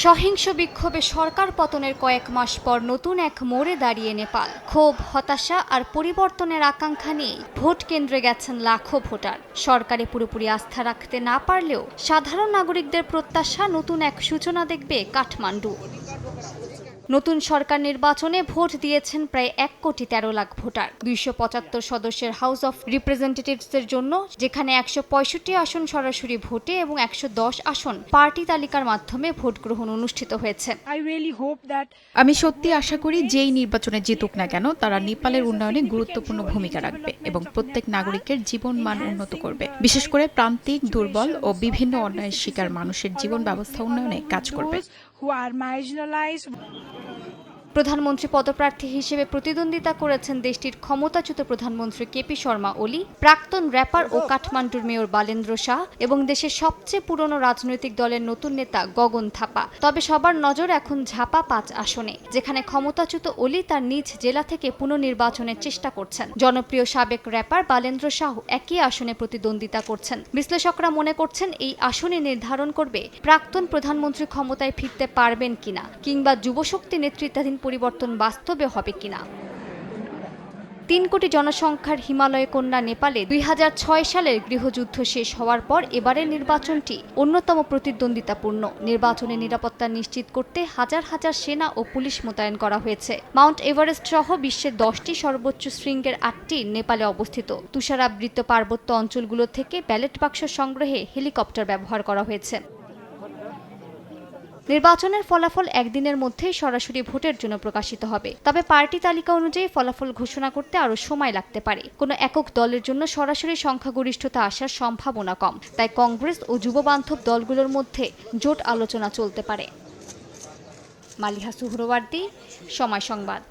সহিংস বিক্ষোভে সরকার পতনের কয়েক মাস পর নতুন এক মোড়ে দাঁড়িয়ে নেপাল। ক্ষোভ, হতাশা আর পরিবর্তনের আকাঙ্ক্ষা নিয়ে ভোট কেন্দ্রে গেছেন লাখো ভোটার। সরকারে পুরোপুরি আস্থা রাখতে না পারলেও সাধারণ নাগরিকদের প্রত্যাশা নতুন এক সূচনা দেখবে কাঠমান্ডু। নতুন সরকার নির্বাচনে ভোট দিয়েছেন প্রায় 1,13,00,000 ভোটার। 275 সদস্যের হাউস অফ রিপ্রেজেন্টেটিভসের জন্য, যেখানে 165 আসন সরাসরি ভোটে এবং 110 আসন পার্টি তালিকার মাধ্যমে ভোট গ্রহণ অনুষ্ঠিত হয়েছে। আমি সত্যি আশা করি যেই নির্বাচনে জিতুক না কেন তারা নেপালের উন্নয়নে গুরুত্বপূর্ণ ভূমিকা রাখবে এবং প্রত্যেক নাগরিকের জীবন মান উন্নত করবে, বিশেষ করে প্রান্তিক, দুর্বল ও বিভিন্ন অন্যায়ের শিকার মানুষের জীবন ব্যবস্থা উন্নয়নে কাজ করবে। প্রধানমন্ত্রী পদপ্রার্থী হিসেবে প্রতিদ্বন্দ্বিতা করেছেন দেশটির ক্ষমতাচ্যুত প্রধানমন্ত্রী কেপি শর্মা ওলি, প্রাক্তন র্যাপার ও কাঠমান্ডুর মেয়র বালেন্দ্র শাহ এবং দেশের সবচেয়ে পুরনো রাজনৈতিক দলের নতুন নেতা গগন থাপা। তবে সবার নজর এখন ঝাপা 5 আসনে, যেখানে ক্ষমতাচ্যুত ওলি তার নিজ জেলা থেকে পুনর্নির্বাচনের চেষ্টা করছেন। জনপ্রিয় সাবেক র্যাপার বালেন্দ্র শাহ একই আসনে প্রতিদ্বন্দ্বিতা করছেন। বিশ্লেষকরা মনে করছেন এই আসনে নির্ধারণ করবে প্রাক্তন প্রধানমন্ত্রী ক্ষমতায় ফিরতে পারবেন কিনা, কিংবা যুবশক্তি নেতৃত্বাধীন পরিবর্তন বাস্তবে হবে কিনা। 3 কোটি জনসংখ্যার হিমালয় কন্যা নেপালে 2006 সালের গৃহযুদ্ধ শেষ হওয়ার পর এবারের নির্বাচনটি অন্যতম প্রতিদ্বন্দ্বিতাপূর্ণ। নির্বাচনে নিরাপত্তা নিশ্চিত করতে হাজার হাজার সেনা ও পুলিশ মোতায়েন করা হয়েছে। মাউন্ট এভারেস্ট সহ বিশ্বের 10টি সর্বোচ্চ শৃঙ্গের 8টি নেপালে অবস্থিত। তুষারাবৃত পার্বত্য অঞ্চলগুলো থেকে ব্যালট বাক্স সংগ্রহে হেলিকপ্টার ব্যবহার করা হয়েছে। নির্বাচনের ফলাফল একদিনের মধ্যেই সরাসরি ভোটের জন্য প্রকাশিত হবে। তবে পার্টি তালিকা অনুযায়ী ফলাফল ঘোষণা করতে আরও সময় লাগতে পারে। কোনো একক দলের জন্য সরাসরি সংখ্যাগরিষ্ঠতা আসার সম্ভাবনা কম, তাই কংগ্রেস ও যুববান্ধব দলগুলোর মধ্যে জোট আলোচনা চলতে পারে। মালিহা সুহরওয়ার্দী, সময় সংবাদ।